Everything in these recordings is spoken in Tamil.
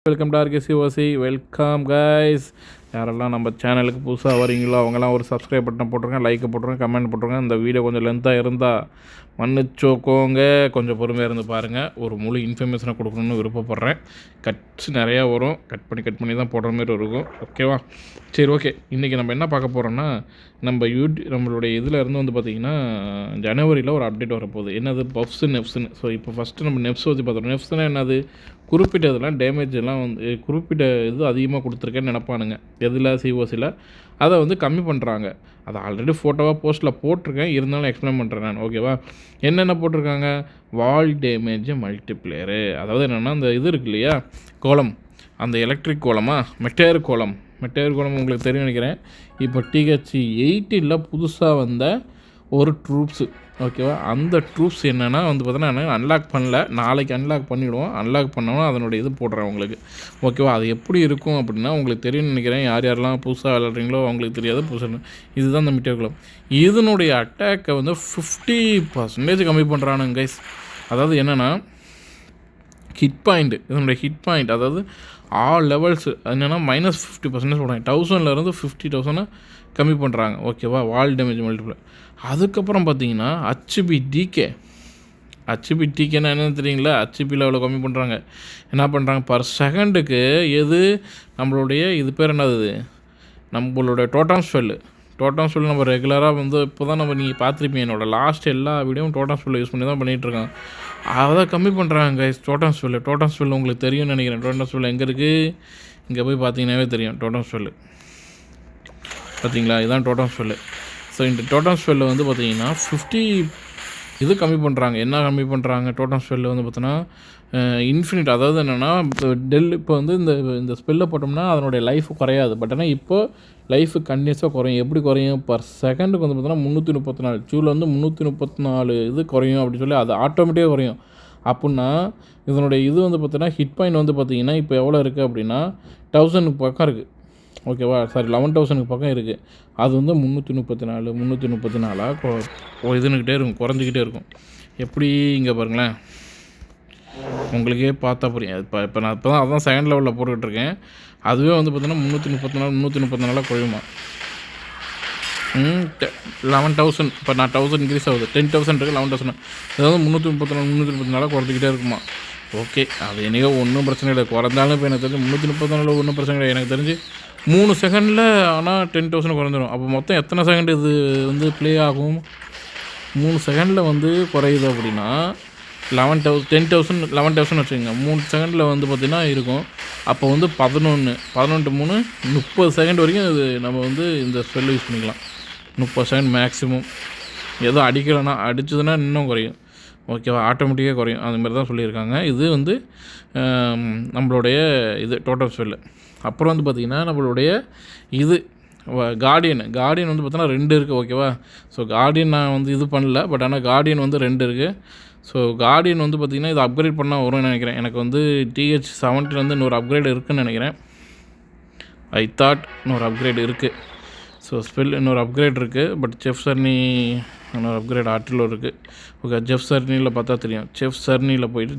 வெல்கம் டு ஆர்கேசிஓசி. Welcome guys. யாரெல்லாம் நம்ம சேனலுக்கு புதுசாக வரீங்களோ அவங்கெல்லாம் ஒரு சப்ஸ்கிரைப் பட்டன் போட்டுருங்க, லைக்கை போட்டுருங்க, கமெண்ட் போட்டுருங்க. இந்த வீடியோ கொஞ்சம் லென்த்தாக இருந்தால் மன்னிச்சோக்கோங்க, கொஞ்சம் பொறுமையாக இருந்து பாருங்கள். ஒரு முழு இன்ஃபர்மேஷனை கொடுக்கணுன்னு விருப்பப்படுறேன். கட்ஸ் நிறையா வரும், கட் பண்ணி தான் போடுற மாதிரி இருக்கும். ஓகேவா? சரி, ஓகே. இன்றைக்கி நம்ம என்ன பார்க்க போகிறோன்னா, நம்மளுடைய இதில் இருந்து வந்து பார்த்திங்கன்னா ஜனவரியில் ஒரு அப்டேட் வரப்போகுது. என்னது? பஃப்ஸு நெஃப்ஸுன்னு. ஸோ இப்போ ஃபஸ்ட்டு நம்ம நெஃப்ஸ் வச்சு பார்த்துறோம். நெஃப்ஸ்னால் என்னது? குறிப்பிட்ட இதெல்லாம் டேமேஜ் எல்லாம் வந்து குறிப்பிட்ட இது அதிகமாக கொடுத்துருக்கேன்னு நினப்பானுங்க. எதில்? சிஓசியில். அதை வந்து கம்மி பண்ணுறாங்க. அதை ஆல்ரெடி ஃபோட்டோவாக போஸ்ட்டில் போட்டிருக்கேன், இருந்தாலும் எக்ஸ்பிளைன் பண்ணுறேன் நான். ஓகேவா? என்னென்ன போட்டிருக்காங்க? வால் டேமேஜ் மல்டிப்ளேயரு. அதாவது என்னென்னா, அந்த இது இருக்கு இல்லையா, கோலம், அந்த எலக்ட்ரிக் கோலமா, மெட்டேர் கோலம் உங்களுக்கு தெரியும் நினைக்கிறேன். இப்போ TH18 புதுசாக வந்த ஒரு ட்ரூப்ஸு. ஓகேவா? அந்த ட்ரூப்ஸ் என்னென்னா வந்து பார்த்தோன்னா, அன்லாக் பண்ணல, நாளைக்கு அன்லாக் பண்ணிவிடுவோம். அன்லாக் பண்ணோன்னா அதனுடைய இது போடுறேன் உங்களுக்கு. ஓகேவா? அது எப்படி இருக்கும் அப்படின்னா உங்களுக்கு தெரியும்னு நினைக்கிறேன். யாரெல்லாம் புதுசாக விளாட்றீங்களோ அவங்களுக்கு தெரியாது. புதுசாக இதுதான் இந்த மெட்டீரியல் குளம். இதனுடைய அட்டாக்கை வந்து 50% கம்மி பண்ணுறானுங்க கைஸ். அதாவது என்னென்னா, ஹிட் பாயிண்ட், இதனுடைய ஹிட் பாயிண்ட், அதாவது ஆல் லெவல்ஸு என்னென்னா -50% சொல்கிறாங்க. 1000லேருந்து 50,000 கம்மி பண்ணுறாங்க. ஓகேவா? வால் டேமேஜ் மல்டிப்ளை. அதுக்கப்புறம் பார்த்தீங்கன்னா ஹெச்பிடிக்கேன்னா என்னென்னு தெரியுங்களா? ஹெச்பியில் அவ்வளோ கம்மி பண்ணுறாங்க. என்ன பண்ணுறாங்க? பர் செகண்டுக்கு எது நம்மளுடைய இது பேர் என்னது, நம்மளுடைய டோட்டம் ஸ்வெல்லு நம்ம ரெகுலராக வந்து இப்போ தான் நீங்கள் பார்த்துருப்பீங்க. என்னோடய லாஸ்ட் எல்லா வீடியோவும் டோட்டம் ஸ்வெல்லை யூஸ் பண்ணி தான் பண்ணிகிட்ருக்காங்க. அதை கம்மி பண்ணுறாங்க கைஸ். டோட்டம் ஸ்வெல் உங்களுக்கு தெரியும்னு நினைக்கிறேன். டோட்டம் ஸ்வெல் எங்கே இருக்குது? இங்கே போய் பார்த்தீங்கன்னாவே தெரியும். டோட்டம் ஸ்வெல்லு பார்த்தீங்களா? இதுதான் டோட்டம் ஸ்வெல்லு. ஸோ இந்த டோட்டம் ஸ்வெல்லை வந்து பார்த்தீங்கன்னா 50 இது கம்மி பண்ணுறாங்க. என்ன கம்மி பண்ணுறாங்க? டோட்டம் ஸ்வெல்லை வந்து பார்த்தோன்னா இன்ஃபினிட். அதாவது என்னென்னா, இப்போ வந்து இந்த ஸ்பெல்லை போட்டோம்னா அதனுடைய லைஃப் குறையாது. பட் ஆனால் இப்போ லைஃபு கண்டினியூஸாக குறையும். எப்படி குறையும்? பர் செகண்டுக்கு வந்து பார்த்தோன்னா 334 ஜூலில் வந்து 334 இது குறையும் அப்படின்னு சொல்லி அது ஆட்டோமேட்டிக்காக குறையும். அப்புடின்னா இதனுடைய இது வந்து பார்த்தோன்னா ஹிட் பாயிண்ட் வந்து பார்த்திங்கன்னா இப்போ எவ்வளோ இருக்குது அப்படின்னா 1000 பக்கம் இருக்குது. ஓகேவா? சாரி, 11,000 பக்கம் இருக்குது. அது வந்து 334 இதுன்னுக்கிட்டே இருக்கும், குறைஞ்சிக்கிட்டே இருக்கும். எப்படி? இங்கே பாருங்களேன், உங்களுக்கே பார்த்தா புரியும். இப்போ நான் இப்போ தான் அதான் செகண்ட் லெவலில் போட்டுக்கிட்டுருக்கேன். அதுவே வந்து பார்த்தீங்கன்னா 334 குறையுமா? 11,000. இப்போ நான் 1000 இன்க்ரீஸ் ஆகுது. 10,000 இருக்குது, 11,000. அதாவது 334 குறைஞ்சிக்கிட்டே இருக்குமா? ஓகே, அது என்னையோ ஒன்றும் பிரச்சனை இல்லை. குறைந்தாலும் இப்போ எனக்கு தெரிஞ்சு 334 ஒன்றும் பிரச்சனை கிடையாது. எனக்கு தெரிஞ்சு 3 செகண்டில் ஆனால் 10,000 குறைஞ்சிடும். அப்போ மொத்தம் எத்தனை செகண்ட் இது வந்து ப்ளே ஆகும்? 3 செகண்டில் வந்து குறையுது அப்படின்னா 11,000 வச்சுக்கோங்க. 3 செகண்டில் வந்து பார்த்திங்கன்னா இருக்கும். அப்போ வந்து 11 3 30 செகண்ட் வரைக்கும் இது நம்ம வந்து இந்த ஸ்பெல் யூஸ் பண்ணிக்கலாம். 30 செகண்ட் மேக்ஸிமம். எதுவும் அடிக்கலைன்னா, அடிச்சதுன்னா இன்னும் குறையும். ஓகேவா? ஆட்டோமேட்டிக்காக குறையும். அதுமாதிரி தான் சொல்லியிருக்காங்க. இது வந்து நம்மளுடைய இது டோட்டம் ஸ்பெல்லு. அப்புறம் வந்து பார்த்திங்கன்னா நம்மளுடைய இது கார்டியன் வந்து பார்த்தோன்னா 2 இருக்குது. ஓகேவா? ஸோ கார்டியன் நான் வந்து இது பண்ணல, பட் ஆனால் கார்டியன் வந்து 2 இருக்குது. ஸோ கார்டியன் வந்து பார்த்திங்கன்னா இது அப்கிரேட் பண்ணால் வரும்னு நினைக்கிறேன். எனக்கு வந்து TH17 இன்னொரு அப்கிரேட் இருக்குதுன்னு நினைக்கிறேன். ஐ தாட் இன்னொரு அப்கிரேட் இருக்குது. ஸோ ஸ்பெல் இன்னொரு அப்கிரேட் இருக்குது. பட் செஃப் சர்னி இன்னொரு அப்கிரேட் ஆர்டிலோ இருக்குது. ஓகே, செஃப் சர்னியில் பார்த்தா தெரியும். செஃப் சர்னியில் போயிட்டு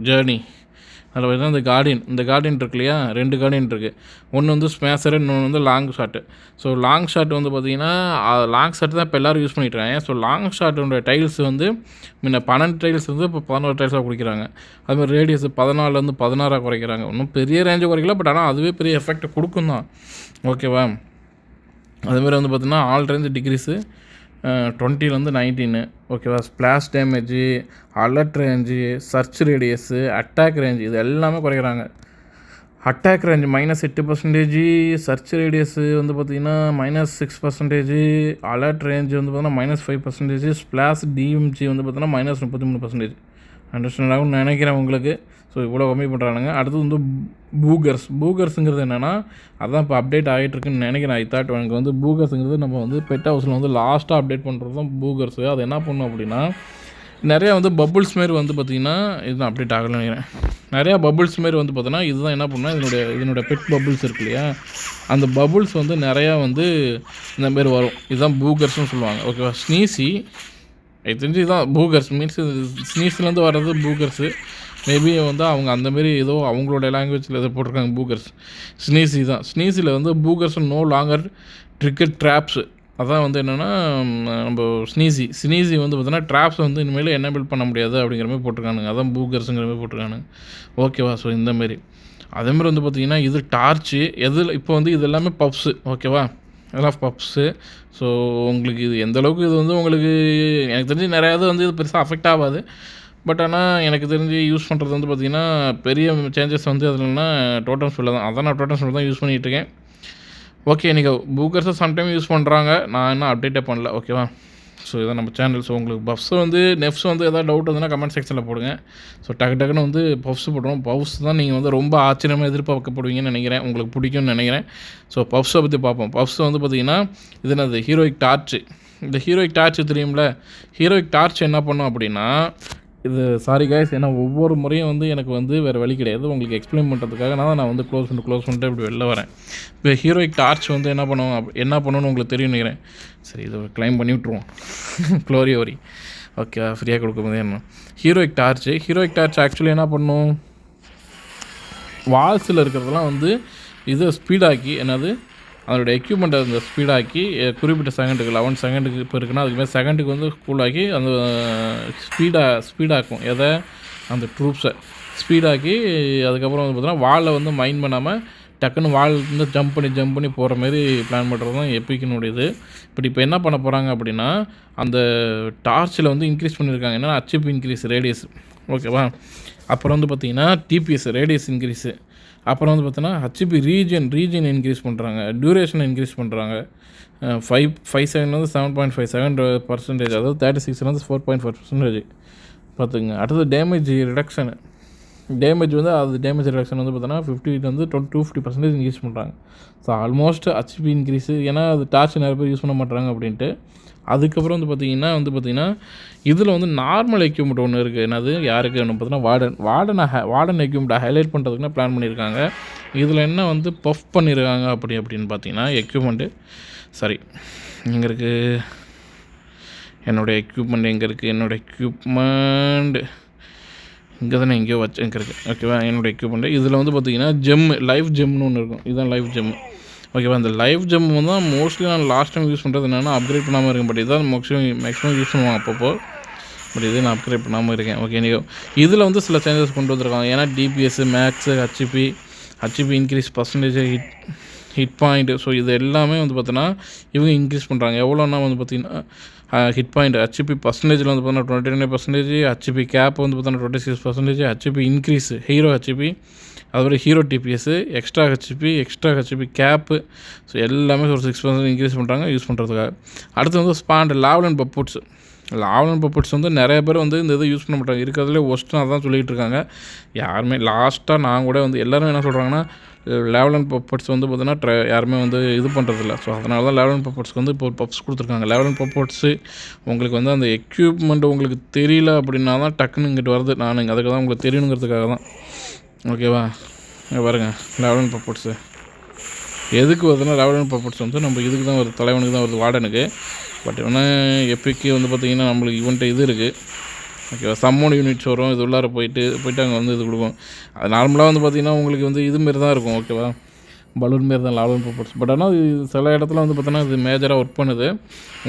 ஜேர்னி அதில் பார்த்தீங்கன்னா இந்த கார்டியன் இருக்கு இல்லையா, 2 கார்டியன் இருக்குது. ஒன்று வந்து ஸ்மேஷரு, இன்னொன்று வந்து long shot. So long shot வந்து பார்த்திங்கன்னா லாங் ஷாட் தான் இப்போ எல்லோரும் யூஸ் பண்ணிட்டுருக்காங்க. ஸோ லாங் ஷாட்டோட டைல்ஸ் வந்து முன்ன 12 டைல்ஸ் வந்து இப்போ 11 டைல்ஸாக குறைக்கிறாங்க. அதுமாதிரி ரேடியஸ் 14லேருந்து 16 குறைக்கிறாங்க. இன்னும் பெரிய ரேஞ்சு குறைக்கல, பட் ஆனால் அதுவே பெரிய எஃபெக்ட் கொடுக்கும் தான். ஓகேவா? அதுமாதிரி வந்து பார்த்திங்கன்னா ஆல் ரேஞ்சு டிகிரிஸு 20லேருந்து 19. ஓகேவா? Splash damage, alert range, search radius, attack range, இது எல்லாமே குறைக்கிறாங்க. அட்டாக் ரேஞ்சு -8%, சர்ச் ரேடியஸு வந்து பார்த்திங்கன்னா -6%, அலர்ட் ரேஞ்சு வந்து பார்த்தீங்கன்னா -5%, ஸ்ப்ளாஷ் டிஎம்ஜி வந்து பார்த்தீங்கன்னா -33%. அண்டர்ஸ்டாண்ட் ஆகும்னு நினைக்கிறேன் உங்களுக்கு. ஸோ இவ்வளோ கம்மி பண்ணுறானுங்க. அடுத்து வந்து பூகர்ஸுங்கிறது என்னென்னா, அதான் இப்போ அப்டேட் ஆகிட்டுருக்குன்னு நினைக்கிறேன். ஐ தாட் எனக்கு வந்து பூகர்ஸுங்கிறது நம்ம வந்து பெட் ஹவுஸில் வந்து லாஸ்ட்டாக அப்டேட் பண்ணுறது தான் பூகர்ஸு. அது என்ன பண்ணும் அப்படின்னா, நிறையா வந்து பபுள்ஸ் மாரி வந்து பார்த்திங்கன்னா இதுதான் அப்டேட் ஆகலன்னு நினைக்கிறேன். நிறையா பபுள்ஸ் மாரி வந்து பார்த்தோன்னா இதுதான் என்ன பண்ணால் இதனுடைய பெட் பபுள்ஸ் இருக்கு இல்லையா, அந்த பபுள்ஸ் வந்து நிறையா வந்து இந்த மாரி வரும். இதுதான் பூகர்ஸ்னு சொல்லுவாங்க. ஓகேவா? ஸ்னீசி எனக்கு தெரிஞ்சு இதுதான் பூகர்ஸ் மீன்ஸ் ஸ்னீஸ்லேருந்து வர்றது பூகர்ஸு. மேபி வந்து அவங்க அந்தமாரி ஏதோ அவங்களோட லாங்குவேஜில் எதோ போட்டிருக்காங்க பூகர்ஸ். ஸ்னீசி தான். ஸ்னீஸில் வந்து பூகர்ஸ் நோ லாங்கர் ட்ரிக்கெட் ட்ராப்ஸு. அதான் வந்து என்னென்னா நம்ம ஸ்னீசி வந்து பார்த்தோன்னா ட்ராப்ஸ் வந்து இனிமேல் எனேபிள் பண்ண முடியாது அப்படிங்கிற மாதிரி போட்டிருக்கானுங்க. அதான் பூகர்ஸுங்கிற மாதிரி போட்டிருக்கானுங்க. ஓகேவா? ஸோ இந்தமாரி அதேமாதிரி வந்து பார்த்திங்கன்னா இது டார்ச்சு எதில் இப்போ வந்து இது எல்லாமே பப்ஸு. ஓகேவா? இதெல்லாம் பப்ஸு. ஸோ உங்களுக்கு இது எந்தளவுக்கு இது வந்து உங்களுக்கு எனக்கு தெரிஞ்சு நிறையா இது வந்து இது பெருசாக அஃபெக்ட் ஆகாது. பட் ஆனால் எனக்கு தெரிஞ்சு யூஸ் பண்ணுறது வந்து பார்த்திங்கன்னா பெரிய சேஞ்சஸ் வந்து அதுலன்னா டோட்டம் ஸ்பீடில் தான். அதான் நான் டோட்டம் ஸ்பீடில் தான் யூஸ் பண்ணிகிட்ருக்கேன். ஓகே, நீங்கள் பூகர்ஸை சம்டைம் யூஸ் பண்ணுறாங்க. நான் இன்னும் அப்டேட்டே பண்ணல. ஓகேவா? ஸோ இதான் நம்ம சேனல். ஸோ உங்களுக்கு பஃப்ஸ் வந்து நெஃப்ஸ் வந்து எதாவது டவுட் வந்துன்னா கமெண்ட் செக்ஷனில் போடுங்க. ஸோ டக்குன்னு வந்து பஃப்ஸ் போடுறோம். பஃப்ஸ் தான் நீங்கள் வந்து ரொம்ப ஆச்சரியமாக எதிர்பார்க்கப்படுவீங்கன்னு நினைக்கிறேன். உங்களுக்கு பிடிக்கும்னு நினைக்கிறேன். ஸோ பஃப்ஸை பற்றி பார்ப்போம். பஃப்ஸ் வந்து பார்த்திங்கன்னா இது என்னது ஹீரோயிக் டார்ச்சு. இந்த ஹீரோயிக் டார்ச் தெரியும்ல? ஹீரோயிக் டார்ச் என்ன பண்ணும் அப்படின்னா இது சாரி கைஸ், ஏன்னா ஒவ்வொரு முறையும் வந்து எனக்கு வந்து வேறு வழி கிடையாது. உங்களுக்கு எக்ஸ்பிளைன் பண்ணுறதுக்காக நான் வந்து க்ளோஸ் பண்ணிட்டு இப்படி வெளில வரேன். இப்போ ஹீரோயிக் டார்ச் வந்து என்ன பண்ணணும்னு உங்களுக்கு தெரியும் நினைக்கிறேன். சரி, இதை கிளைம் பண்ணி விட்ருவோம். க்ளோரி ஓகே, ஃப்ரீயாக கொடுக்கும்போது என்ன ஹீரோயிக் டார்ச் ஆக்சுவலி என்ன பண்ணும், வால்ஸில் இருக்கிறதெல்லாம் வந்து இதை ஸ்பீடாக்கி என்னது அதோட எக்யூப்மெண்ட்டை அந்த ஸ்பீடாக்கி குறிப்பிட்ட செகண்டுக்கு 11 செகண்டுக்கு இப்போ இருக்குன்னா அதுக்கு மேலே செகண்டுக்கு வந்து கூலாக்கி அந்த ஸ்பீடாக்கும் எதை அந்த ட்ரூப்ஸை ஸ்பீடாக்கி அதுக்கப்புறம் வந்து பார்த்தீங்கன்னா வாலில் வந்து மைண்ட் பண்ணாமல் டக்குன்னு வால் வந்து ஜம்ப் பண்ணி போகிற மாதிரி பிளான் பண்ணுறது தான் எப்பிக்கினுடையது. பட் இப்போ என்ன பண்ண போகிறாங்க அப்படின்னா அந்த டார்ச்சில் வந்து இன்க்ரீஸ் பண்ணியிருக்காங்க. என்னென்னா அச்சிப் இன்க்ரீஸ் ரேடியஸ். ஓகேவா? அப்புறம் வந்து பார்த்திங்கன்னா டிபிஎஸ் ரேடியஸ் இன்க்ரீஸு. அப்புறம் வந்து பார்த்தோன்னா ஹெச்பி ரீஜன் இன்க்ரீஸ் பண்ணுறாங்க. டியூரேஷனை இன்க்ரீஸ் பண்ணுறாங்க. 5.7 வந்து 7.57%, அதாவது 36 வந்து 4.4% பார்த்துங்க. அடுத்தது டேமேஜ் ரிடக்ஷனு. டேமேஜ் ரிடக்ஷன் வந்து பார்த்தோன்னா 50 வந்து 250% இன்க்ரீஸ் பண்ணுறாங்க. So almost HP increase. ஏன்னா அது டார்ச் நிறைய பேர் யூஸ் பண்ண மாட்டாங்க அப்படின்ட்டு. அதுக்கப்புறம் வந்து பார்த்திங்கன்னா இதில் வந்து நார்மல் எக்யூப்மெண்ட் ஒன்று இருக்குது. என்னது யாருக்கு ஒன்று பார்த்தீங்கன்னா வார்டன் எக்யூப்மெண்ட்டை ஹைலைட் பண்ணுறதுக்குன்னு பிளான் பண்ணியிருக்காங்க. இதில் என்ன வந்து பஃப் பண்ணியிருக்காங்க அப்படின்னு பார்த்தீங்கன்னா எக்யூப்மெண்ட்டு சரி இங்கே இருக்குது. என்னோடய எக்யூப்மெண்ட் எங்கே இருக்குது? என்னோடய எக்யூப்மெண்ட் இங்கே தானே எங்கேயோ இங்கே இருக்குது. ஓகேவா? என்னோடய எக்யூப்மெண்ட்டு இதில் வந்து பார்த்திங்கன்னா லைஃப் ஜெம்னு ஒன்று இருக்கும். இதுதான் லைஃப் ஜெம். ஓகேவா? அந்த லைஃப் ஜெம் தான் மோஸ்ட்லி நான் லாஸ்ட் டைம் யூஸ் பண்ணுறது என்னென்னா அப்கிரேட் பண்ணாமல் இருக்கேன். பட் இதான் மேக்ஸிமம் யூஸ் பண்ணுவாங்க அப்பப்போ. பட் இதே நான் அப்கிரேட் பண்ணாமல் இருக்கேன். ஓகே, நீங்கள் இதில் வந்து சில சேஞ்சஸ் கொண்டு வந்திருக்காங்க. ஏன்னா DPS, max, HP increase percentage, hit point. So இது எல்லாமே வந்து பார்த்தோன்னா இவங்க இன்க்ரீஸ் பண்ணுறாங்க. எவ்வளோன்னா வந்து பார்த்திங்கன்னா ஹிட் பாயிண்ட் ஹெச்பி பர்சன்டேஜில் வந்து பார்த்தோன்னா 29%, ஹெச்பி கேப் வந்து பார்த்தோன்னா 26%, ஹெச்பி இன்க்ரீஸு ஹீரோ ஹெச்பி, அதுபோல் hero DPS, extra HP cap. So எல்லாமே ஒரு 6% இன்க்ரீஸ் பண்ணுறாங்க யூஸ் பண்ணுறதுக்காக. அடுத்து வந்து ஸ்பாண்ட் லாவல் அண்ட் பப்புட்ஸ் வந்து நிறைய பேர் வந்து இந்த இதை யூஸ் பண்ண மாட்டாங்க. இருக்கிறதுலே ஒஸ்ட்டு அதான் சொல்லிகிட்டு இருக்காங்க. யாருமே லாஸ்ட்டாக நான் கூட வந்து எல்லோரும் என்ன சொல்கிறாங்கன்னா லாவல் அண்ட் பப்புட்ஸ் வந்து பார்த்தீங்கன்னா யாருமே வந்து இது பண்ணுறதில்ல. ஸோ அதனால தான் லாவல் அண்ட் பப்புட்ஸ்க்கு வந்து இப்போ ஒரு பப்ஸ் கொடுத்துருக்காங்க. லாவல் அண்ட் பப்புட்ஸு உங்களுக்கு வந்து அந்த எக்யூப்மெண்ட் உங்களுக்கு தெரியல அப்படின்னா தான் டக்குன்னு இங்கிட்டு வருது. நான் அதுக்கு தான் உங்களுக்கு தெரியணுங்கிறதுக்காக தான். ஓகேவா? பாருங்க லாவல் அண்ட் பப்புட்ஸு எதுக்கு வருதுன்னா லாவல் அண்ட் பப்புட்ஸ் வந்து நம்ம இதுக்கு தான் வருது, தலைவனுக்கு தான் வருது, வார்டனுக்கு. பட் ஆனால் எப்பிக்கு வந்து பார்த்திங்கன்னா நம்மளுக்கு இவன்ட்டு இது இருக்குது. ஓகேவா? சம்மோன் யூனிட்ஸ் வரும். இது உள்ளார போயிட்டு அங்கே வந்து இது கொடுக்கும். அது நார்மலாக வந்து பார்த்திங்கன்னா உங்களுக்கு வந்து இதுமாரி தான் இருக்கும். ஓகேவா? பலூன் மாரி தான் லாவல் அண்ட் பப்புட்ஸ். பட் ஆனால் சில இடத்துல வந்து பார்த்தோன்னா இது மேஜராக ஒர்க் பண்ணுது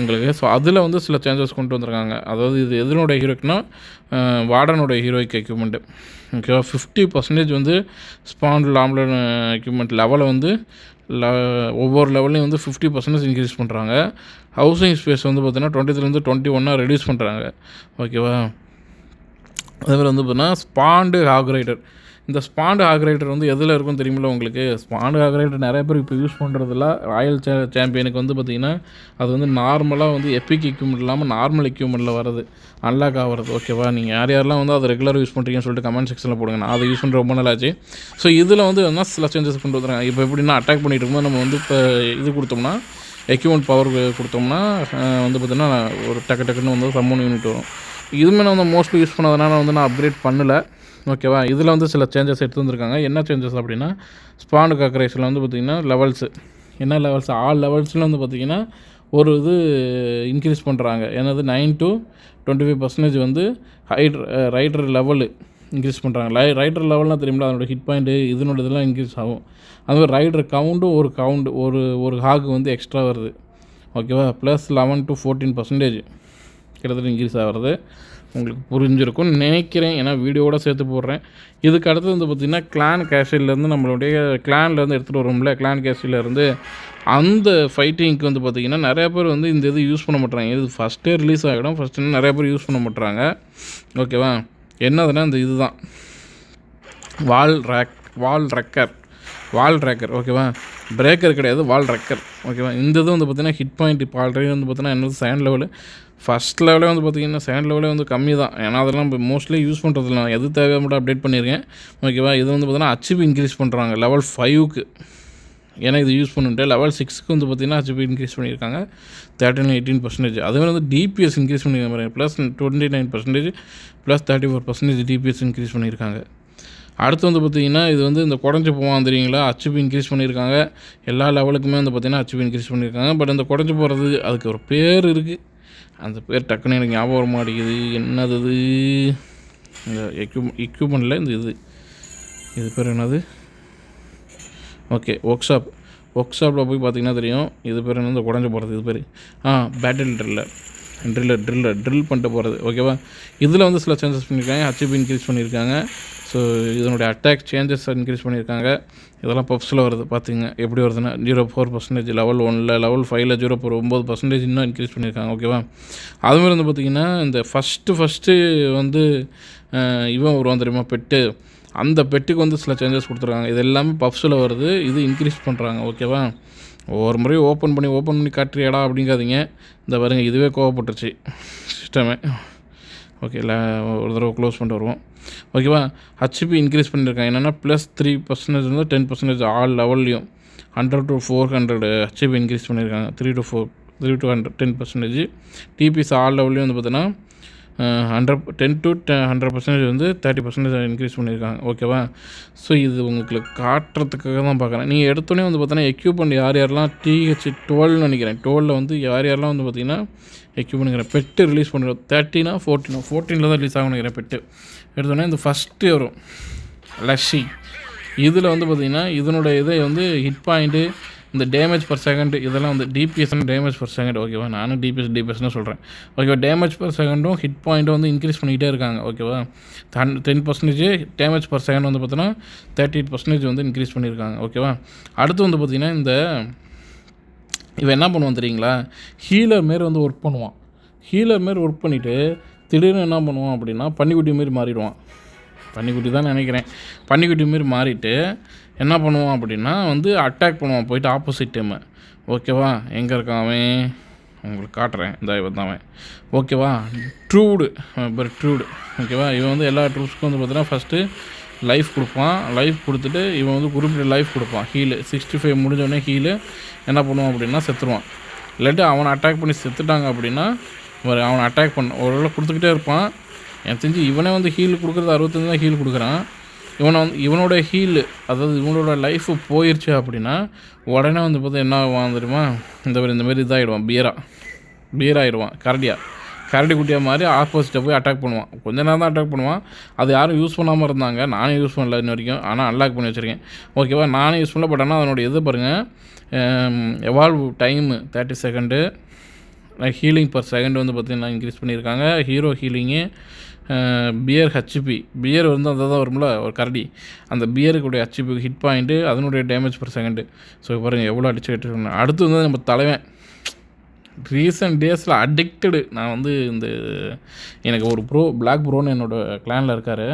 உங்களுக்கு. ஸோ அதில் வந்து சில சேஞ்சஸ் கொண்டு வந்திருக்காங்க. அதாவது இது எதனுடைய ஹீரோய்க்குனா வார்டனுடைய ஹீரோய்க்கு எக்யூப்மெண்ட்டு. ஓகேவா? 50% வந்து ஸ்பாண்ட் லாம்லன் எக்யூப்மெண்ட் லெவலை வந்து ஒவ்வொரு லெவல்லையும் வந்து 50% இன்க்ரீஸ் பண்ணுறாங்க. ஹவுசிங் ஸ்பேஸ் வந்து பார்த்தீங்கன்னா 23 21 ரெடியூஸ் பண்ணுறாங்க. ஓகேவா? அதேமாதிரி வந்து பார்த்தீங்கன்னா ஸ்பாண்டு ஹாக்ரைடர். இந்த ஸ்பாண்டு ஹாக்ரைடர் வந்து எதில் இருக்கும் தெரியுமில்ல உங்களுக்கு? ஸ்பாண்டு ஹாக்ரைடர் நிறைய பேர் இப்போ யூஸ் பண்ணுறதில்ல. ராயல் சாம்பியனுக்கு வந்து பார்த்திங்கன்னா அது வந்து நார்மலாக வந்து எப்பிக் எக்யூப்மெண்ட் இல்லாமல் நார்மல் எக்யூப்மெண்ட்டில் வரது, அன்லாக் ஆகிறது. ஓகேவா? நீங்கள் யாரெல்லாம் வந்து அதை ரெகுலராக யூஸ் பண்ணுறீங்கன்னு சொல்லிட்டு கமெண்ட் செக்ஷனில் போடுங்க. நான் அதை யூஸ் பண்ணுற ரொம்ப நாள் ஆச்சு. ஸோ இதில் வந்து என்ன சில சேஞ்சஸ் கொண்டு வந்துடுறாங்க. இப்போ எப்படின்னா அட்டாக் பண்ணிகிட்டு இருக்கும்போது நம்ம வந்து இப்போ இது கொடுத்தோம்னா எக்யூப்மெண்ட் பவர் கொடுத்தோம்னா வந்து பார்த்திங்கன்னா ஒரு டக்குன்னு வந்து சம்மோன் யூனிட் வரும். இதுவுமே நான் வந்து மோஸ்ட்லி யூஸ் பண்ணதுனால வந்து நான் அப்கிரேட் பண்ணலை. ஓகேவா? இதில் வந்து சில சேஞ்சஸ் எடுத்து வந்திருக்காங்க. என்ன சேஞ்சஸ் அப்படின்னா ஸ்பாண்டு காக்கரேஸில் வந்து பார்த்திங்கன்னா லெவல்ஸு என்ன லெவல்ஸ் ஆல் லெவல்ஸில் வந்து பார்த்திங்கன்னா ஒரு இது இன்க்ரீஸ் பண்ணுறாங்க. என்னது 9 to 25% வந்து ரைடர் லெவலு இன்க்ரீஸ் பண்ணுறாங்க. ரைடர் லெவல்லாம் தெரியுமில்ல, அதனோட ஹிட் பாயிண்ட்டு இதனோட இதெல்லாம் இன்க்ரீஸ் ஆகும். அதுமாதிரி ரைடர் கவுண்ட்டும் ஒரு ஹாக்கு வந்து எக்ஸ்ட்ரா வருது. ஓகேவா, ப்ளஸ் 11 to 14% கிட்டத்தட்ட இன்க்ரீஸ் ஆகிறது உங்களுக்கு புரிஞ்சிருக்கும்னு நினைக்கிறேன். ஏன்னா வீடியோவோட சேர்த்து போடுறேன். இதுக்கு அடுத்து வந்து பார்த்திங்கன்னா கிளான் கேஷிலேருந்து நம்மளுடைய கிளான்லேருந்து எடுத்துகிட்டு வரோம்ல, கிளான் கேஷிலேருந்து அந்த ஃபைட்டிங்க்கு வந்து பார்த்திங்கன்னா நிறையா பேர் வந்து இந்த இது யூஸ் பண்ண மாட்றாங்க. இது ஃபஸ்ட்டே ரிலீஸ் ஆகிடும். ஃபஸ்ட்டு நிறையா பேர் யூஸ் பண்ண மாட்றாங்க. ஓகேவா, என்னதுன்னா இந்த இது தான் வால் ரேக்கர். ஓகேவா, பிரேக்கர் கிடையாது, வால் ரேக்கர். ஓகேவா, இந்த இது வந்து பார்த்திங்கன்னா ஹிட் பாயிண்ட் இப்போ ஆல்ரெடி வந்து பார்த்திங்கன்னா என்னது செகண்ட் லெவலு, ஃபஸ்ட் லெவலே வந்து பார்த்திங்கன்னா செகண்ட் லெவலே வந்து கம்மி தான். ஏன்னா அதெல்லாம் இப்போ மோஸ்ட்லி யூஸ் பண்ணுறதில்ல. நான் எது தேவையாக மட்டும் அப்டேட் பண்ணியிருக்கேன். ஓகேவா, இது வந்து பார்த்திங்கன்னா ஹெச்பி இன்க்ரீஸ் பண்ணுறாங்க லெவல் 5க்கு. ஏன்னா இது யூஸ் பண்ணிட்டு லெவல் 6க்கு வந்து பார்த்திங்கன்னா ஹெச்பி இன்க்ரீஸ் பண்ணியிருக்காங்க 13-18%. அதுவே வந்து டிபிஎஸ் இன்க்ரீஸ் பண்ணியிருக்காங்க ப்ளஸ் 29% ப்ளஸ் 34% டிபிஎஸ் இன்க்ரீஸ் பண்ணியிருக்காங்க. அடுத்து வந்து பார்த்திங்கன்னா இது வந்து இந்த குறைஞ்சி போவான் தெரியுங்களா, ஹெச்பி இன்க்ரீஸ் பண்ணியிருக்காங்க. எல்லா லெவலுக்குமே வந்து பார்த்திங்கன்னா ஹெச்பி இன்க்ரீஸ் பண்ணியிருக்காங்க. பட் அந்த குறைஞ்சி போகிறது அதுக்கு ஒரு பேர் இருக்குது. அந்த பேர் டக்குன்னு எனக்கு ஞாபகம் வர மாட்டேங்குது. என்னது இது, இந்த எக்யூப்மெண்ட்டில் இந்த இது பேர் என்னது, ஓகே ஒர்க் ஷாப்பில் போய் பார்த்திங்கன்னா தெரியும். இது பேர் என்ன, இந்த குறைஞ்சி போகிறது இது பேர் பேட்டில் ட்ரில் பண்ணிட்டு போகிறது. ஓகேவா, இதில் வந்து சில சேஞ்சஸ் பண்ணியிருக்காங்க. ஹெச்பி இன்க்ரீஸ் பண்ணியிருக்காங்க. ஸோ இதனுடைய அட்டாக் சேஞ்சஸ் இன்க்ரீஸ் பண்ணியிருக்காங்க. இதெல்லாம் பப்ஸில் வருது. பார்த்திங்க எப்படி வருதுன்னா 0.4% லெவல் 1ல், லெவல் 5ல் 0.9% இன்னும் இன்க்ரீஸ் பண்ணியிருக்காங்க. ஓகேவா, அதுமாதிரி வந்து பார்த்திங்கன்னா இந்த ஃபஸ்ட்டு வந்து இவன் வருவான் தெரியுமா, பெட்டு, அந்த பெட்டுக்கு வந்து சில சேஞ்சஸ் கொடுத்துருக்காங்க. இது எல்லாமே பப்ஸில் வருது. இது இன்க்ரீஸ் பண்ணுறாங்க. ஓகேவா, ஒவ்வொரு முறையும் ஓப்பன் பண்ணி காட்டுறியாடா அப்படிங்காதீங்க. இந்த பாருங்க, இதுவே கோவப்பட்டுருச்சு சிஸ்டமே. ஓகே, இல்லை ஒரு தடவை க்ளோஸ் பண்ணிட்டு வருவோம். ஓகேவா, ஹெச்பி இன்க்ரீஸ் பண்ணியிருக்காங்க. என்னென்னா ப்ளஸ் 3% வந்து 10% ஆல் லெவல்லையும் 100 to 400 ஹெச்பி இன்க்ரீஸ் பண்ணியிருக்காங்க. 3 to 10%. டிபிஎஸ் ஆல் லெவல்லையும் வந்து பார்த்தீங்கன்னா 10 to 100% வந்து 30% இன்க்ரீஸ் பண்ணியிருக்காங்க. ஓகேவா, ஸோ இது உங்களுக்கு காட்டுறதுக்காக தான் பார்க்குறேன். நீங்கள் எடுத்தோடனே வந்து பார்த்தீங்கன்னா எக்யூப்மெண்ட் யாரெல்லாம் TH12 நினைக்கிறேன், 12 வந்து யாரெல்லாம் வந்து பார்த்திங்கன்னா எக்யூப்மெண்ட் நினைக்கிறேன் பெட்டு ரிலீஸ் பண்ணுறோம். 14 தான் ரிலீஸ் ஆகும் நினைக்கிறேன் பெட்டு. எடுத்தோடனே இந்த ஃபஸ்ட்டு வரும் லஷி. இதில் வந்து பார்த்திங்கன்னா இதனுடைய இதை வந்து ஹிட் பாயிண்ட்டு, இந்த டேமேஜ் பர் செகண்ட், இதெல்லாம் வந்து டிபிஎஸ்ன்னு டேமேஜ் பர் செகண்ட். ஓகேவா, நானும் டிபிஎஸ்னு சொல்கிறேன். ஓகேவா, டேமேஜ் பர் செகண்டும் ஹிட் பாயிண்ட்டும் வந்து இன்க்ரீஸ் பண்ணிக்கிட்டே இருக்காங்க. ஓகேவா, 10% டேமேஜ் பர் செகண்ட் வந்து பார்த்தீங்கன்னா 38% வந்து இன்க்ரீஸ் பண்ணியிருக்காங்க. ஓகேவா, அடுத்து வந்து பார்த்திங்கன்னா இந்த இவன் என்ன பண்ணுவான் தெரியுங்களா, ஹீலர் மாரி வந்து ஒர்க் பண்ணுவான். ஹீலர் மாரி ஒர்க் பண்ணிவிட்டு திடீர்னு என்ன பண்ணுவான் அப்படின்னா பன்னிக்குட்டி மாரி மாறிடுவான். பன்னிக்குட்டி தான் நினைக்கிறேன். பன்னிக்குட்டி மாரி மாறிட்டு என்ன பண்ணுவான் அப்படின்னா வந்து அட்டாக் பண்ணுவான் போயிட்டு ஆப்போசிட் டீமை. ஓகேவா, எங்கே இருக்கான் அவன், உங்களுக்கு காட்டுறேன். இந்த இவன் தான் அவன். ஓகேவா, ட்ரூடு. ஓகேவா, இவன் வந்து எல்லா ட்ரூப்ஸ்க்கும் வந்து பார்த்தீங்கன்னா ஃபஸ்ட்டு லைஃப் கொடுப்பான். லைஃப் கொடுத்துட்டு இவன் வந்து குறிப்பிட்ட லைஃப் கொடுப்பான். ஹீலு 65 முடிஞ்சோடனே ஹீலு என்ன பண்ணுவான் அப்படின்னா செத்துருவான். இல்லாட்டி அவனை அட்டாக் பண்ணி செத்துட்டாங்க அப்படின்னா அவனை அட்டாக் பண்ண ஒரு கொடுத்துக்கிட்டே இருப்பான். எனக்கு தெரிஞ்சு இவனே வந்து ஹீல் கொடுக்குறது 65 தான் ஹீல் கொடுக்குறான். இவனோட ஹீல், அதாவது இவனோட லைஃபு போயிடுச்சு அப்படின்னா உடனே வந்து பார்த்தா என்ன ஆகும் தெரியுமா, இந்த மாதிரி இதாகிடுவான், பியர் ஆகிடுவான். கரடி குட்டியாக மாதிரி ஆப்போசிட்டை போய் அட்டாக் பண்ணுவான். கொஞ்ச நேரம் தான் அட்டாக் பண்ணுவான். அது யாரும் யூஸ் பண்ணாமல் இருந்தாங்க. நானே யூஸ் பண்ணல இன்ன வரைக்கும், ஆனால் அன்லாக் பண்ணி வச்சுருக்கேன். ஓகேவா, நானே யூஸ் பண்ணல. பட் ஆனால் அதனுடைய இது பாருங்கள், evolve time 30 second, healing per second வந்து பார்த்திங்கன்னா இன்க்ரீஸ் பண்ணியிருக்காங்க. Hero healing, bear HP, bear வந்து அதை தான் வரும்ல ஒரு கரடி, அந்த பியருக்குடைய ஹெச்பி ஹிட் பாயிண்ட்டு, அதனுடைய டேமேஜ் பர் செகண்டு. ஸோ பாருங்கள் எவ்வளோ அடிச்சுக்கிட்டு. அடுத்து வந்து நம்ம தலைவன் ரீசெண்ட் டேஸில் அடிக்டடு. நான் வந்து எனக்கு ஒரு பிளாக் ப்ரோன்னு என்னோடய கிளானில் இருக்கார்.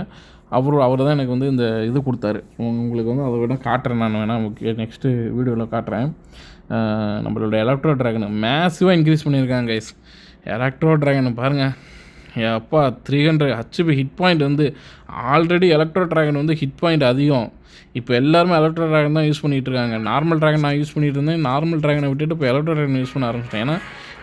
அவர் தான் எனக்கு வந்து இந்த இது கொடுத்தாரு. உங்களுக்கு வந்து அதை விட காட்டுறேன். நான் வேணால் நெக்ஸ்ட்டு வீடியோவில் காட்டுறேன். நம்மளோட எலக்ட்ரோ ட்ராகனை மேசிவாக இன்க்ரீஸ் பண்ணியிருக்காங்க கைஸ். எலக்ட்ரோ ட்ராகனை பாருங்கள், அப்பா 300 ஹெச்பி ஹிட் பாயிண்ட் வந்து ஆல்ரெடி எலக்ட்ரோ ட்ராகன் வந்து ஹிட் பாயிண்ட் அதிகம். இப்போ எல்லாருமே எலக்ட்ரோ ட்ராகன் தான் யூஸ் பண்ணிகிட்டு இருக்காங்க. நார்மல் ட்ராகன் நான் யூஸ் பண்ணிகிட்டு இருந்தேன். நார்மல் ட்ராகனை விட்டுட்டு இப்போ எலக்ட்ரோ ட்ராகன் யூஸ் பண்ண ஆரம்பிச்சிட்டேன். ஏன்னா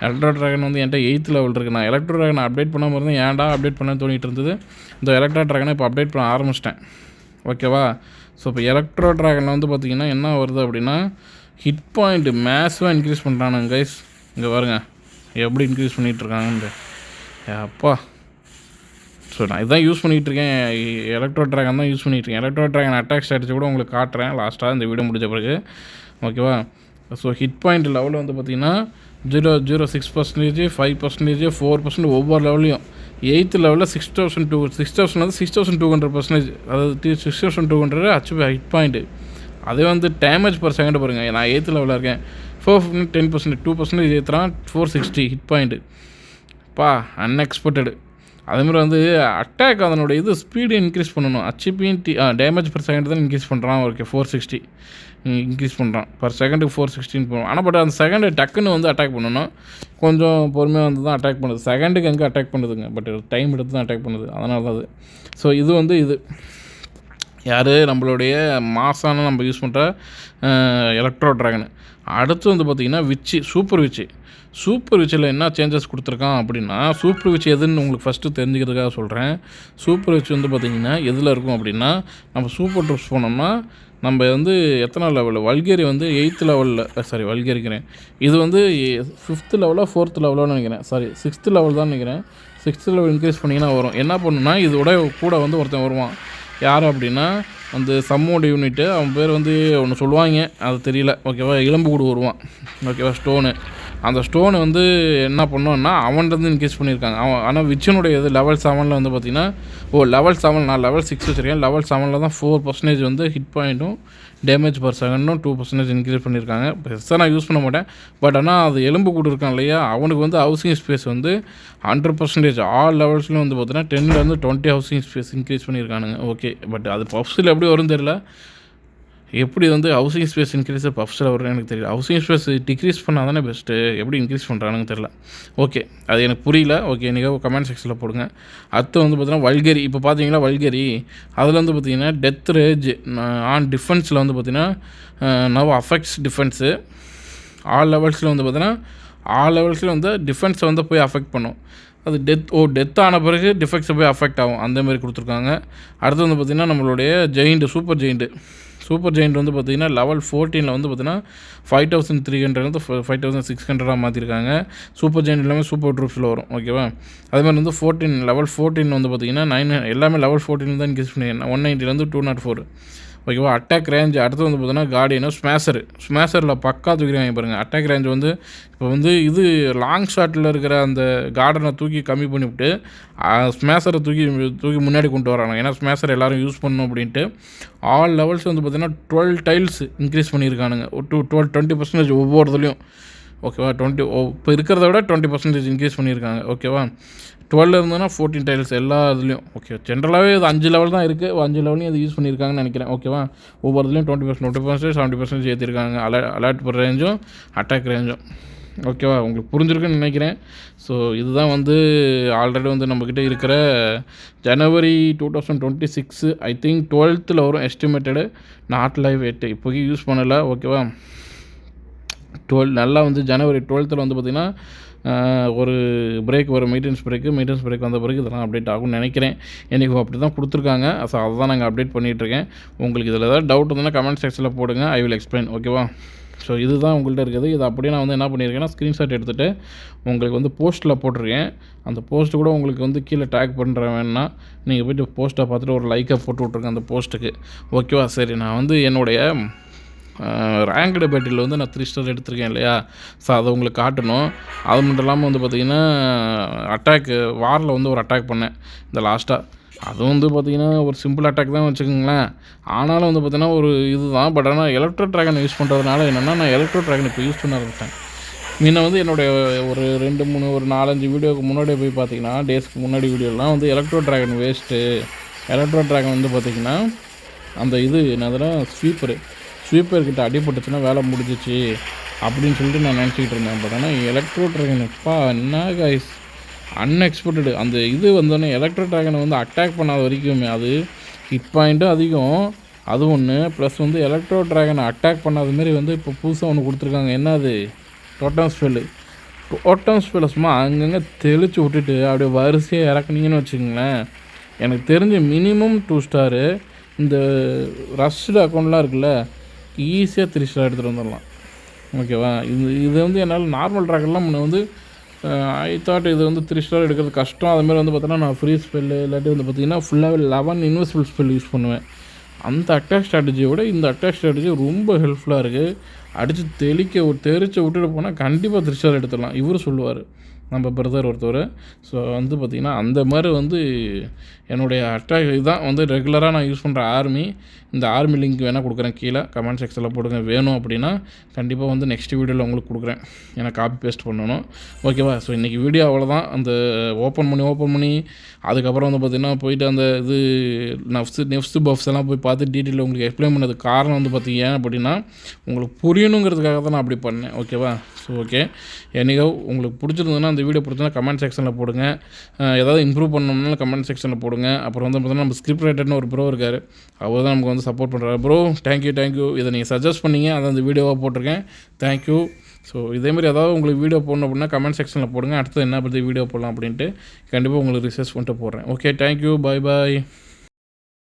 எலக்ட்ரோ ட்ராகன் வந்து என்கிட்ட 8th லெவல் இருக்குது. நான் எலக்ட்ரோ ட்ராகனை அப்டேட் பண்ணாமல் இருந்தேன். ஏன்டா அப்டேட் பண்ண தோணிட்டு இருந்தது. இந்த எலக்ட்ரோ ட்ராகனை இப்போ அப்டேட் பண்ண ஆரம்பிச்சிட்டேன். ஓகேவா, ஸோ இப்போ எலக்ட்ரோ ட்ராகனில் வந்து பார்த்திங்கன்னா என்ன வருது அப்படின்னா ஹிட் பாயிண்ட் மேஸிவாக இன்க்ரீஸ் பண்ணுறானுங்க கைஸ். இங்கே பாருங்க எப்படி இன்க்ரீஸ் பண்ணிகிட்ருக்காங்கன்ட்டு. அப்பா ஸோ நான் இதுதான் யூஸ் பண்ணிகிட்ருக்கேன். எலக்ட்ரோ ட்ராகன் தான் யூஸ் பண்ணிகிட்ருக்கேன். எலக்ட்ரோ ட்ராகன் அட்டாக் ஸ்ட்ராட்டஜி கூட உங்களுக்கு காட்டுறேன் லாஸ்ட்டாக இந்த வீடியோ முடிஞ்ச பிறகு. ஓகேவா? ஸோ ஹிட் பாயிண்ட் லெவலில் வந்து பார்த்திங்கன்னா 0.06%, 5%, 4% ஒவ்வொரு லெவலையும் 8th லெவலில் 6,000 வந்து 6,200%, அதாவது 6,200 அச்சீவ் ஹிட் பாயிண்ட்டு. அதே வந்து டேமேஜ் பர் செகண்ட் பாருங்கள். நான் 8th லெவலில் இருக்கேன். 450 10%, 2% ஏற்றுறான் 460 ஹிட் பாயிண்ட்டு. பா அன்எக்ஸ்பெக்டடு. அதேமாதிரி வந்து அட்டாக் அதனுடைய இது ஸ்பீடு இன்க்ரீஸ் பண்ணணும். ஹெச்பி டேமேஜ் பர் செகண்ட் தான் இன்க்ரீஸ் பண்ணுறான். ஓகே 460 இன்க்ரீஸ் பண்ணுறான் பர் செகண்டுக்கு 460 போகணும். ஆனால் பட் அந்த செகண்டு டக்குன்னு வந்து அட்டாக் பண்ணணும். கொஞ்சம் பொறுமையாக வந்து தான் அட்டாக் பண்ணுது. செகண்டுக்கு எங்கே அட்டாக் பண்ணுதுங்க, பட் டைம் எடுத்து தான் அட்டாக் பண்ணுது. அதனால தான் அது. ஸோ இது வந்து இது யார் நம்மளுடைய மாசான நம்ம யூஸ் பண்ணுற எலக்ட்ரோ ட்ராகனு. அடுத்து வந்து பார்த்திங்கன்னா விச்சு, சூப்பர் விச்சில் என்ன சேஞ்சஸ் கொடுத்துருக்கான் அப்படின்னா, சூப்பர் விச் எதுன்னு உங்களுக்கு ஃபஸ்ட்டு தெரிஞ்சுக்கிறதுக்காக சொல்கிறேன். சூப்பர் விச் வந்து பார்த்திங்கன்னா எதில் இருக்கும் அப்படின்னா, நம்ம சூப்பர் ட்ரூப்ஸ் போனோம்னா நம்ம வந்து எத்தனை லெவலில் வல்கேரி வந்து 8th லெவலில், சாரி வல்கேரிக்கிறேன், இது வந்து 5th லெவலோ 4th லெவலோன்னு நினைக்கிறேன், சாரி 6th லெவல் தான் நினைக்கிறேன். 6th லெவல் இன்க்ரீஸ் பண்ணிங்கன்னா வரும். என்ன பண்ணுன்னா இதோட கூட வந்து ஒருத்தன் வருவான். யார் அப்படின்னா அந்த சம்மோட யூனிட்டு, அவன் பேர் வந்து ஒன்று சொல்லுவாங்க, அது தெரியல. ஓகேவா? எலும்பு கூடு வருவான். ஓகேவா? ஸ்டோனு, அந்த ஸ்டோனு வந்து என்ன பண்ணோன்னா அவன்கிட்ட இன்க்ரீஸ் பண்ணியிருக்காங்க. அவன் ஆனால் விச்சனுடைய இது லெவல் 7 வந்து பார்த்திங்கன்னா, லெவல் 7, நான் லெவல் 6 வச்சுருக்கேன். லெவல் 7 தான் 4% வந்து ஹிட் பாயிண்ட்டும் டேமேஜ் பர் செகண்டும் 2% இன்க்ரீஸ் பண்ணியிருக்காங்க. பெருசாக நான் யூஸ் பண்ண மாட்டேன். பட் ஆனால் அது எலும்பு கூடு இருக்கான் இல்லையா, அவனுக்கு வந்து ஹவுசிங் ஸ்பேஸ் வந்து 100% ஆல் லெவல்ஸ்லையும் வந்து பார்த்தீங்கன்னா 10லேருந்து 20 ஹவுசிங் ஸ்பேஸ் இன்க்ரீஸ் பண்ணியிருக்கானுங்க. ஓகே, பட் அது பஃப்ஸில் எப்படி வரும்னு தெரியல. எப்படி வந்து ஹவுசிங் ஸ்பேஸ் இன்க்ரீஸ் பஃப்ஸில் வரும்னு எனக்கு தெரியல. ஹவுசிங் ஸ்பேஸ் டிக்ரீஸ் பண்ணால் தானே பெஸ்ட்டு, எப்படி இன்க்ரீஸ் பண்ணுறானுன்னு தெரில. ஓகே, அது எனக்கு புரியல. ஓகே, நீங்கள் கமெண்ட் செக்ஷனில் போடுங்க. அடுத்து வந்து பார்த்தீங்கன்னா வல்கேரி. இப்போ பார்த்தீங்கன்னா வல்கேரி அதில் வந்து பார்த்திங்கன்னா டெத் ரேஜ் ஆன் டிஃபென்ஸில் வந்து பார்த்திங்கன்னா நவ் அஃபெக்ட்ஸ் டிஃபென்ஸு. ஆல் லெவல்ஸில் வந்து பார்த்திங்கன்னா ஆல் லெவல்ஸில் வந்து டிஃபென்ஸை வந்து போய் அஃபெக்ட் பண்ணும். அது டெத் ஆன பிறகு டிஃபெக்ட்ஸை போய் அஃபெக்ட் ஆகும். அந்தமாதிரி கொடுத்துருக்காங்க. அடுத்து வந்து பார்த்திங்கன்னா நம்மளுடைய சூப்பர் ஜெயிண்ட் வந்து பார்த்திங்கன்னா லெவல் 14 வந்து பார்த்திங்கன்னா 5300 5600 மாற்றிருக்காங்க. சூப்பர் ஜெயிண்ட் எல்லாமே சூப்பர் ட்ரூப்ஸில் வரும். ஓகேவா? அதேமாதிரி வந்து லெவல் 14 வந்து பார்த்திங்கன்னா 9 எல்லாமே லெவல் 14 தான் இன்க்ரீஸ் பண்ணி 190 204. ஓகேவா? அட்டாக் ரேஞ்ச் அடுத்து வந்து பார்த்தீங்கன்னா கார்டியனும் ஸ்மேஷரில் பக்கா தூக்கிடுவாங்க பாருங்கள். அட்டாக் ரேஞ்ச் வந்து இப்போ வந்து இது லாங் ஷாட்டில் இருக்கிற அந்த கார்டனை தூக்கி கம்மி பண்ணிவிட்டு ஸ்மேஷரை தூக்கி முன்னாடி கொண்டு வராங்க. ஏன்னா ஸ்மேஷர் எல்லோரும் யூஸ் பண்ணணும் அப்படின்ட்டு ஆல் லெவல்ஸ் வந்து பார்த்திங்கன்னா 12 டைல்ஸ் இன்க்ரீஸ் பண்ணியிருக்கானுங்க. 20% ஒவ்வொருத்துலையும். ஓகேவா? இப்போ இருக்கிறத விட 20% இன்க்ரீஸ் பண்ணியிருக்காங்க. ஓகேவா? 12 இருந்ததுன்னா 14 டைல்ஸ் எல்லா இதுலேயும். ஓகே, ஜென்ரலாகவே இது 5 லெவல் தான் இருக்குது. 5 லெவலையும் அது யூஸ் பண்ணியிருக்காங்கன்னு நினைக்கிறேன். ஓகேவா? ஒவ்வொருத்துலையும் 20%, 70% ஏற்றிருக்காங்க. அலர்ட் பர் ரேஞ்சும் அட்டாக் ரேஞ்சும். ஓகேவா? உங்களுக்கு புரிஞ்சிருக்குன்னு நினைக்கிறேன். ஸோ இதுதான் வந்து ஆல்ரெடி வந்து நம்மக்கிட்ட இருக்கிற ஜனவரி 2026 ஐ திங்க் 12th வரும் எஸ்டிமேட்டடு. நாட் லைவ் 8 இப்போக்கி யூஸ் பண்ணலை. ஓகேவா? நல்லா வந்து ஜனவரி 12th வந்து பார்த்திங்கன்னா ஒரு பிரேக் வரும், மெயின்டெனன்ஸ் பிரேக் வந்த பிறகு இதெல்லாம் அப்டேட் ஆகும்னு நினைக்கிறேன். எனக்கு அப்படி தான் கொடுத்துருக்காங்க. ஸோ அதை தான் நாங்கள் அப்டேட் பண்ணிகிட்ருக்கேன். உங்களுக்கு இதில் ஏதாவது டவுட் இருந்ததுன்னா கமெண்ட் செக்ஷனில் போடுங்க. I will explain. ஓகேவா? ஸோ இதுதான் உங்கள்கிட்ட இருக்குது. இது அப்படியே நான் வந்து என்ன பண்ணியிருக்கேன்னா ஸ்க்ரீன்ஷாட் எடுத்துகிட்டு உங்களுக்கு வந்து போஸ்ட்டில் போட்டிருக்கேன். அந்த போஸ்ட்டு கூட உங்களுக்கு வந்து கீழே டேக் பண்ணுறேன். வேணுன்னா நீங்கள் போய்ட்டு போஸ்ட்டை பார்த்துட்டு ஒரு லைக்கை போட்டு விட்ருங்க அந்த போஸ்ட்டுக்கு. ஓகேவா? சரி, நான் வந்து என்னுடைய ரேங்க்டு பேட்டில் வந்து நான் 3 ஸ்டார் எடுத்திருக்கேன் இல்லையா? ஸோ அதை உங்களுக்கு காட்டணும். அது மட்டும் இல்லாமல் வந்து பார்த்திங்கன்னா வாரில் வந்து ஒரு அட்டாக் பண்ணேன் இந்த லாஸ்ட்டாக. அதுவும் வந்து பார்த்திங்கன்னா ஒரு சிம்பிள் அட்டாக் தான் வச்சுக்கோங்களேன். ஆனாலும் வந்து பார்த்திங்கன்னா ஒரு இது தான். பட் ஆனால் எலக்ட்ரோ ட்ராகன் யூஸ் பண்ணுறதுனால என்னென்னா நான் எலக்ட்ரோ ட்ராகன் இப்போ யூஸ் பண்ண ஆரம்பித்தேன். முன்ன வந்து என்னுடைய ஒரு 4-5 வீடியோவுக்கு முன்னாடியே போய் பார்த்திங்கன்னா டேஸ்க்கு முன்னாடி வீடியோலாம் வந்து electro dragon waste. Electro dragon வந்து பார்த்திங்கன்னா அந்த இது என்னதுன்னா ஸ்வீப்பர்கிட்ட அடிபட்டுச்சுன்னா வேலை முடிஞ்சிச்சு அப்படின்னு சொல்லிட்டு நான் நினச்சிக்கிட்டு இருந்தேன். பட் ஆனால் எலக்ட்ரோ ட்ராகன் என்ன கைஸ் அன்எக்ஸ்பெக்டடு. அந்த இது வந்தோடனே எலக்ட்ரோ ட்ராகனை வந்து அட்டாக் பண்ணாத வரைக்குமே அது ஹிட் பாயிண்ட்டும் அதிகம், அது ஒன்று. ப்ளஸ் வந்து எலக்ட்ரோ ட்ராகனை அட்டாக் பண்ணாத மாரி வந்து இப்போ புதுசாக ஒன்று கொடுத்துருக்காங்க. என்னது? டோட்டம் ஸ்பெல் சும்மா அங்கங்கே தெளித்து விட்டுட்டு அப்படியே வரிசையாக இறக்குனீங்கன்னு வச்சுக்கோங்களேன். எனக்கு தெரிஞ்ச மினிமம் 2 ஸ்டாரு இந்த ரஷ்டு அக்கௌண்ட்லாம் இருக்குல்ல, ஈஸியாக 3 ஸ்டார் எடுத்துகிட்டு வந்துடலாம். ஓகேவா? இது வந்து என்னால் நார்மல் ட்ராகன்லாம் முன்ன வந்து ஐ தாட் இது வந்து 3 ஸ்டார் எடுக்கிறது கஷ்டம். அதுமாதிரி வந்து பார்த்தோன்னா நான் ஃப்ரீ ஸ்பெல்லு இல்லாட்டி வந்து பார்த்திங்கன்னா ஃபுல்லாகவே 11 இன்வெஸ்ட்ஃபுல் ஸ்பெல் யூஸ் பண்ணுவேன். அந்த அட்டாக் ஸ்ட்ராட்டஜியை விட இந்த அட்டாக் ஸ்ட்ராட்டஜி ரொம்ப ஹெல்ப்ஃபுல்லாக இருக்குது. அடித்து தெரிச்சு விட்டுட்டு போனால் கண்டிப்பாக 3 ஸ்டார் எடுத்துடலாம். இவர் சொல்லுவார் நம்ம பிரதர் ஒருத்தர். ஸோ வந்து பார்த்திங்கன்னா அந்த மாதிரி வந்து என்னுடைய அட்டாக் இதுதான் வந்து ரெகுலராக நான் யூஸ் பண்ணுற ஆர்மி. இந்த ஆர்மி லிங்க் வேணால் கொடுக்குறேன் கீழே கமெண்ட் செக்ஷனில் போடுங்க. வேணும் அப்படின்னா கண்டிப்பாக வந்து நெக்ஸ்ட் வீடியோவில் உங்களுக்கு கொடுக்குறேன். ஏன்னா காப்பி பேஸ்ட் பண்ணணும். ஓகேவா? ஸோ இன்றைக்கி வீடியோ அவ்வளோதான். அந்த ஓப்பன் பண்ணி அதுக்கப்புறம் வந்து பார்த்திங்கன்னா போயிட்டு அந்த இது நெஃப்ஸ் பஃப்ஸ் எல்லாம் போய் பார்த்து டீட்டெயில் உங்களுக்கு எக்ஸ்பிளைன் பண்ணது காரணம் வந்து பார்த்திங்க ஏன் அப்படின்னா உங்களுக்கு புரியணுங்கிறதுக்காக தான் நான் அப்படி பண்ணேன். ஓகேவா? ஸோ ஓகே, என்னைக்கோ உங்களுக்கு பிடிச்சிருந்ததுன்னா அந்த வீடியோ பிடிச்சதுன்னா கமெண்ட் செக்ஷனில் போடுங்க. ஏதாவது இம்ப்ரூவ் பண்ணணும்னாலும் கமெண்ட் செக்ஷனில் போடுங்க. அப்புறம் வந்து பார்த்தீங்கன்னா நம்ம ஸ்கிரிப்ட் ரைட்டர்னு ஒரு ப்ரோ இருக்கார். அவர் தான் நமக்கு வந்து சப்போர்ட் பண்ணுறாரு. Bro thank you. இதை நீங்கள் சஜஸ்ட் பண்ணிங்க, அதை அந்த வீடியோவாக போட்டிருக்கேன். தேங்க்யூ. ஸோ இதேமாதிரி ஏதாவது உங்களுக்கு வீடியோ போடணும் அப்படின்னா கமெண்ட் செக்ஷனில் போடுங்க. அடுத்து என்ன பற்றி வீடியோ போடலாம் அப்படின்ட்டு கண்டிப்பாக உங்களுக்கு ரிசர்ச் பண்ணிட்டு போடுறேன். Okay, thank you. பாய்.